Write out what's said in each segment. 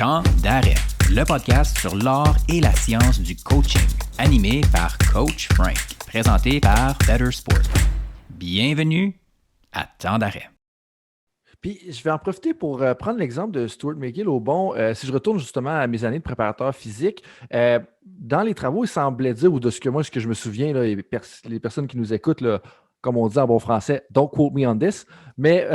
Temps d'arrêt, le podcast sur l'art et la science du coaching, animé par Coach Frank, présenté par Better Sport. Bienvenue à Temps d'arrêt. Puis, je vais en profiter pour prendre l'exemple de Stuart McGill au bon. Si je retourne justement à mes années de préparateur physique, dans les travaux, il semblait dire, ou de ce que je me souviens, là, les personnes qui nous écoutent, là, comme on dit en bon français, don't quote me on this. Mais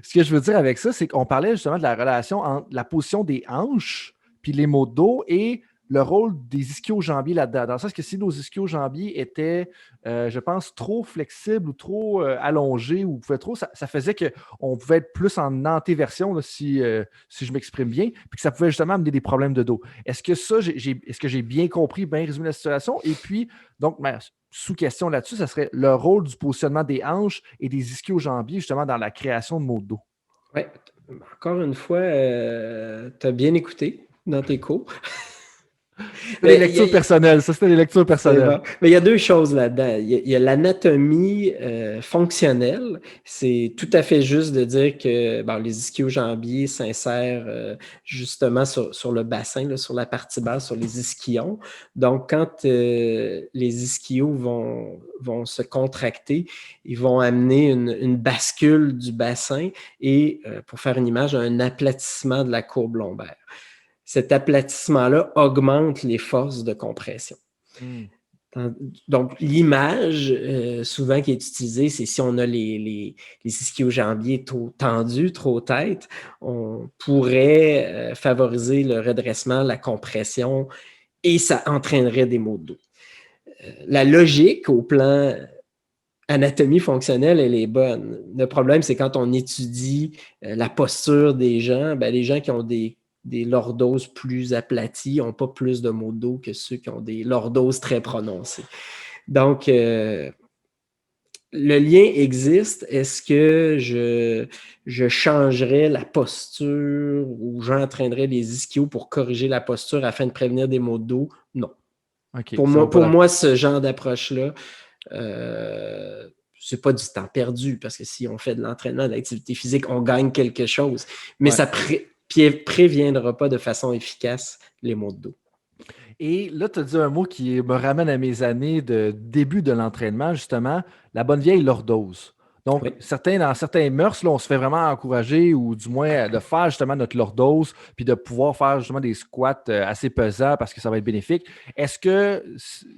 ce que je veux dire avec ça, c'est qu'on parlait justement de la relation entre la position des hanches, puis les maux de dos et le rôle des ischio-jambiers là-dedans. Dans le sens que si nos ischio-jambiers étaient, je pense, trop flexibles ou trop allongés, ou pouvaient trop, ça faisait qu'on pouvait être plus en antéversion, là, si je m'exprime bien, puis que ça pouvait justement amener des problèmes de dos. Est-ce que ça, est-ce que j'ai bien compris, bien résumé la situation? Et puis, donc, sous-question là-dessus, ça serait le rôle du positionnement des hanches et des ischio-jambiers, justement, dans la création de maux de dos. Oui, encore une fois, tu as bien écouté dans tes cours. C'était des lectures personnelles, ça, c'était des lectures personnelles. Bon. Mais il y a deux choses là-dedans. Il y a l'anatomie fonctionnelle. C'est tout à fait juste de dire que les ischio-jambiers s'insèrent justement sur le bassin, là, sur la partie basse, sur les ischions. Donc, quand les ischios vont se contracter, ils vont amener une bascule du bassin et, pour faire une image, un aplatissement de la courbe lombaire. Cet aplatissement-là augmente les forces de compression. Donc, l'image souvent qui est utilisée, c'est si on a les ischio-jambiers trop tendus, trop têtes, on pourrait favoriser le redressement, la compression, et ça entraînerait des maux de dos. La logique au plan anatomie fonctionnelle, elle est bonne. Le problème, c'est quand on étudie la posture des gens, les gens qui ont des lordoses plus aplaties n'ont pas plus de maux de dos que ceux qui ont des lordoses très prononcées. Donc, le lien existe. Est-ce que je changerais la posture ou j'entraînerais les ischios pour corriger la posture afin de prévenir des maux de dos? Non. Okay, pour moi, ce genre d'approche-là, c'est pas du temps perdu parce que si on fait de l'entraînement, de l'activité physique, on gagne quelque chose. Mais ça préviendra pas de façon efficace les maux de dos. Et là, tu as dit un mot qui me ramène à mes années de début de l'entraînement, justement, la bonne vieille lordose. Donc, dans certains mœurs, là, on se fait vraiment encourager, ou du moins de faire justement notre lordose, puis de pouvoir faire justement des squats assez pesants parce que ça va être bénéfique. Est-ce que,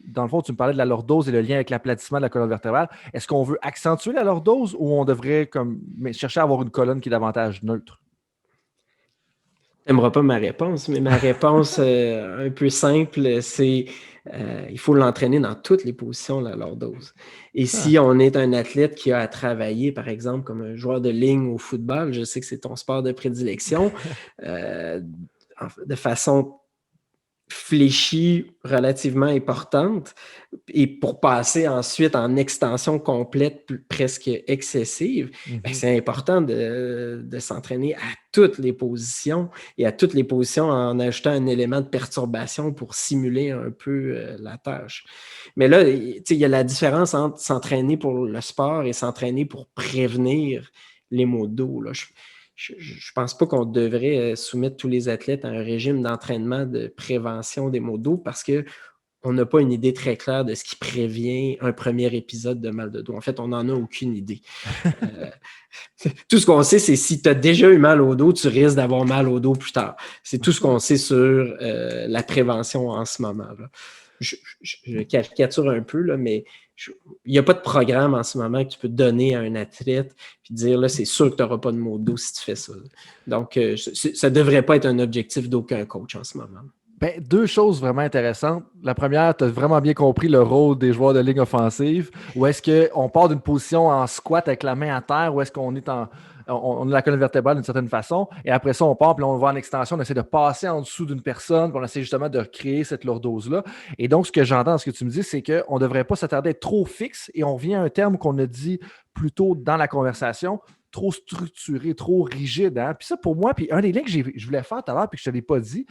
dans le fond, tu me parlais de la lordose et le lien avec l'aplatissement de la colonne vertébrale, est-ce qu'on veut accentuer la lordose ou on devrait chercher à avoir une colonne qui est davantage neutre? Tu n'aimeras pas ma réponse, mais ma réponse un peu simple, c'est il faut l'entraîner dans toutes les positions, la lordose. Et si on est un athlète qui a à travailler, par exemple, comme un joueur de ligne au football, je sais que c'est ton sport de prédilection, de façon fléchie relativement importante, et pour passer ensuite en extension complète, presque excessive, c'est important de s'entraîner à toutes les positions et à toutes les positions en ajoutant un élément de perturbation pour simuler un peu la tâche. Mais là, il y a la différence entre s'entraîner pour le sport et s'entraîner pour prévenir les maux de dos. Là. Je ne pense pas qu'on devrait soumettre tous les athlètes à un régime d'entraînement de prévention des maux de dos parce qu'on n'a pas une idée très claire de ce qui prévient un premier épisode de mal de dos. En fait, on n'en a aucune idée. Tout ce qu'on sait, c'est si tu as déjà eu mal au dos, tu risques d'avoir mal au dos plus tard. C'est tout ce qu'on sait sur la prévention en ce moment. Là. Je caricature un peu, là, mais il n'y a pas de programme en ce moment que tu peux donner à un athlète et dire là, c'est sûr que tu n'auras pas de maux de dos si tu fais ça. Donc, ça ne devrait pas être un objectif d'aucun coach en ce moment. Deux choses vraiment intéressantes. La première, tu as vraiment bien compris le rôle des joueurs de ligne offensive. Ou est-ce qu'on part d'une position en squat avec la main à terre, ou est-ce qu'on est on a la colonne vertébrale d'une certaine façon, et après ça, on part, puis on va en extension, on essaie de passer en dessous d'une personne, puis on essaie justement de créer cette lordose-là. Et donc, ce que j'entends dans ce que tu me dis, c'est qu'on ne devrait pas s'attarder à être trop fixe, et on revient à un terme qu'on a dit plus tôt dans la conversation, trop structuré, trop rigide. Hein? Puis ça, pour moi, puis un des liens que je voulais faire tout à l'heure, puis que je ne te l'ai pas dit,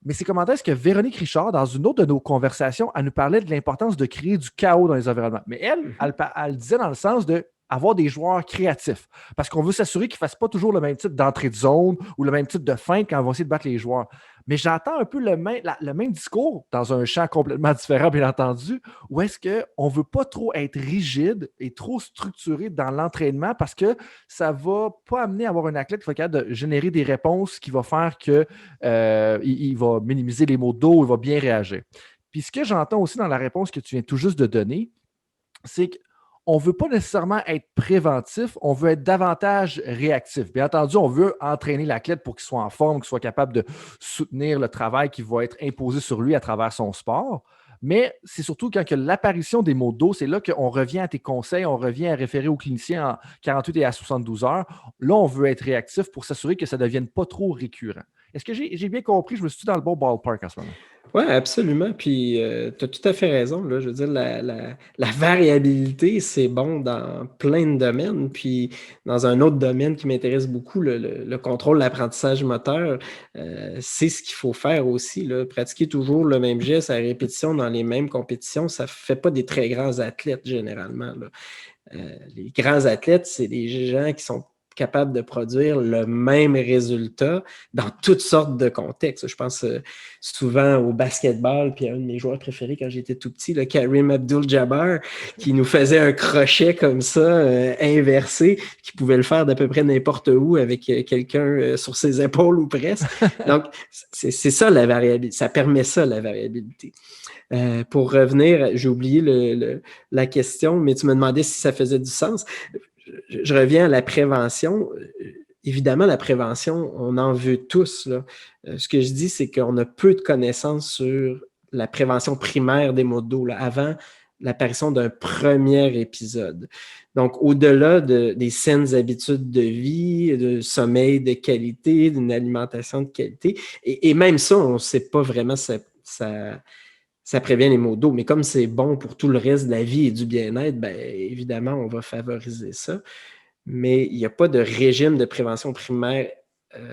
mais c'est comment est-ce que Véronique Richard, dans une autre de nos conversations, elle nous parlait de l'importance de créer du chaos dans les environnements. Mais elle disait dans le sens de avoir des joueurs créatifs. Parce qu'on veut s'assurer qu'ils ne fassent pas toujours le même type d'entrée de zone ou le même type de feinte quand on va essayer de battre les joueurs. Mais j'entends un peu le même discours dans un champ complètement différent, bien entendu, où est-ce qu'on ne veut pas trop être rigide et trop structuré dans l'entraînement parce que ça ne va pas amener à avoir un athlète qui va être capable de générer des réponses qui va faire qu'il va minimiser les maux de dos, il va bien réagir. Puis ce que j'entends aussi dans la réponse que tu viens tout juste de donner, c'est qu'on ne veut pas nécessairement être préventif, on veut être davantage réactif. Bien entendu, on veut entraîner l'athlète pour qu'il soit en forme, qu'il soit capable de soutenir le travail qui va être imposé sur lui à travers son sport. Mais c'est surtout quand que l'apparition des maux de dos, c'est là qu'on revient à tes conseils, on revient à référer aux cliniciens en 48 et à 72 heures. Là, on veut être réactif pour s'assurer que ça ne devienne pas trop récurrent. Est-ce que j'ai bien compris? Je me suis dans le bon ballpark en ce moment. Oui, absolument. Puis, tu as tout à fait raison. Là. Je veux dire, la variabilité, c'est bon dans plein de domaines. Puis, dans un autre domaine qui m'intéresse beaucoup, le contrôle, l'apprentissage moteur, c'est ce qu'il faut faire aussi. Là. Pratiquer toujours le même geste à répétition dans les mêmes compétitions, ça ne fait pas des très grands athlètes généralement. Là. Les grands athlètes, c'est des gens qui sont capables de produire le même résultat dans toutes sortes de contextes. Je pense souvent au basketball, puis à un de mes joueurs préférés quand j'étais tout petit, le Kareem Abdul-Jabbar, qui nous faisait un crochet comme ça, inversé, qui pouvait le faire d'à peu près n'importe où avec quelqu'un sur ses épaules ou presque. Donc, c'est ça la variabilité. Ça permet ça, la variabilité. Pour revenir, j'ai oublié la question, mais tu me demandais si ça faisait du sens. Je reviens à la prévention. Évidemment, la prévention, on en veut tous. Là. Ce que je dis, c'est qu'on a peu de connaissances sur la prévention primaire des maux de dos, là, avant l'apparition d'un premier épisode. Donc, au-delà des saines habitudes de vie, de sommeil de qualité, d'une alimentation de qualité, et même ça, on ne sait pas vraiment ça prévient les maux de dos, mais comme c'est bon pour tout le reste de la vie et du bien-être, bien évidemment, on va favoriser ça. Mais il n'y a pas de régime de prévention primaire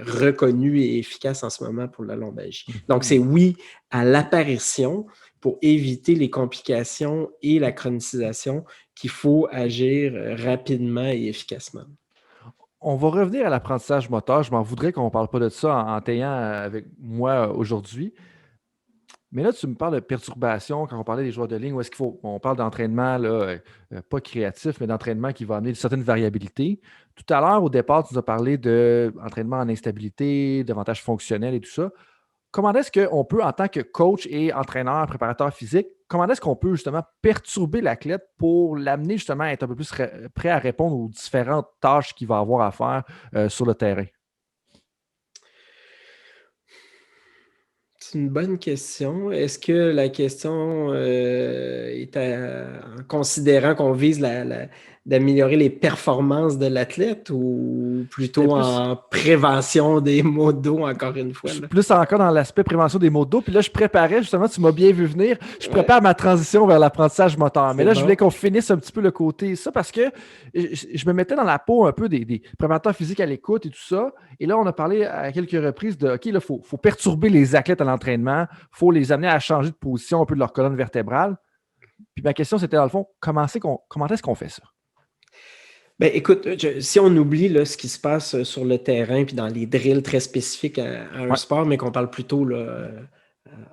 reconnu et efficace en ce moment pour la lombalgie. Donc, c'est oui à l'apparition pour éviter les complications et la chronicisation qu'il faut agir rapidement et efficacement. On va revenir à l'apprentissage moteur. Je m'en voudrais qu'on ne parle pas de ça en t'ayant avec moi aujourd'hui. Mais là, tu me parles de perturbation quand on parlait des joueurs de ligne. Où est-ce qu'il faut. On parle d'entraînement, là, pas créatif, mais d'entraînement qui va amener une certaine variabilité. Tout à l'heure, au départ, tu nous as parlé d'entraînement en instabilité, davantage fonctionnel et tout ça. Comment est-ce qu'on peut, en tant que coach et entraîneur, préparateur physique, comment est-ce qu'on peut justement perturber l'athlète pour l'amener justement à être un peu plus prêt à répondre aux différentes tâches qu'il va avoir à faire sur le terrain? C'est une bonne question. Est-ce que la question est en considérant qu'on vise d'améliorer les performances de l'athlète ou plutôt en prévention des maux de dos, encore une fois? Je suis plus encore dans l'aspect prévention des maux de dos. Puis là, je préparais, justement, tu m'as bien vu venir, je prépare ma transition vers l'apprentissage moteur. Mais là, je voulais qu'on finisse un petit peu le côté ça parce que je me mettais dans la peau un peu des préparateurs physiques à l'écoute et tout ça. Et là, on a parlé à quelques reprises de OK, là, il faut perturber les athlètes à l'entraînement, il faut les amener à changer de position un peu de leur colonne vertébrale. Puis ma question, c'était dans le fond, comment est-ce qu'on fait ça? Ben, écoute, si on oublie là, ce qui se passe sur le terrain puis dans les drills très spécifiques à un sport, mais qu'on parle plutôt là,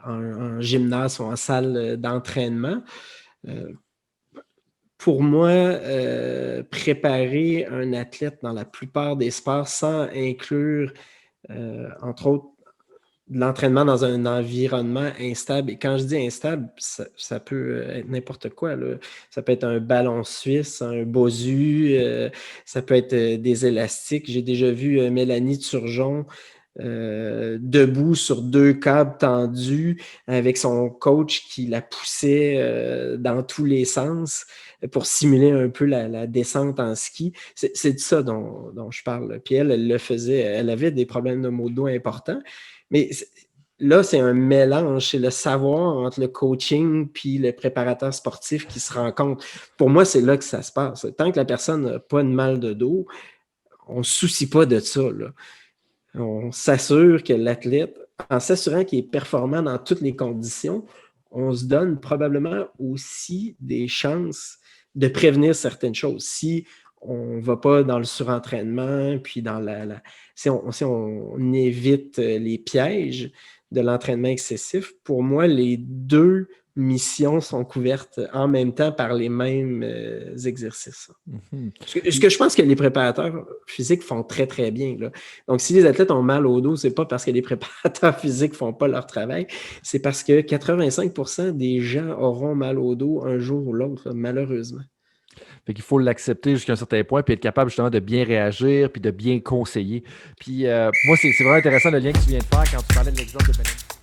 en gymnase ou en salle d'entraînement, pour moi, préparer un athlète dans la plupart des sports sans inclure, entre autres, de l'entraînement dans un environnement instable. Et quand je dis instable, ça peut être n'importe quoi. Là. Ça peut être un ballon suisse, un bosu, ça peut être des élastiques. J'ai déjà vu Mélanie Turgeon debout sur 2 câbles tendus avec son coach qui la poussait dans tous les sens pour simuler un peu la descente en ski. C'est de ça dont je parle. Puis elle le faisait. Elle avait des problèmes de maux de dos importants. Mais là, c'est un mélange, c'est le savoir entre le coaching puis le préparateur sportif qui se rencontrent. Pour moi, c'est là que ça se passe. Tant que la personne n'a pas de mal de dos, on ne se soucie pas de ça. Là. On s'assure que l'athlète, en s'assurant qu'il est performant dans toutes les conditions, on se donne probablement aussi des chances de prévenir certaines choses. Si ne va pas dans le surentraînement, puis dans si on évite les pièges de l'entraînement excessif, pour moi, les deux missions sont couvertes en même temps par les mêmes exercices. Mm-hmm. Ce que je pense que les préparateurs physiques font très, très bien. Là. Donc, si les athlètes ont mal au dos, ce n'est pas parce que les préparateurs physiques ne font pas leur travail, c'est parce que 85% des gens auront mal au dos un jour ou l'autre, malheureusement. Fait qu'il faut l'accepter jusqu'à un certain point, puis être capable justement de bien réagir, puis de bien conseiller. Puis moi, c'est vraiment intéressant le lien que tu viens de faire quand tu parlais de l'exemple de Benin.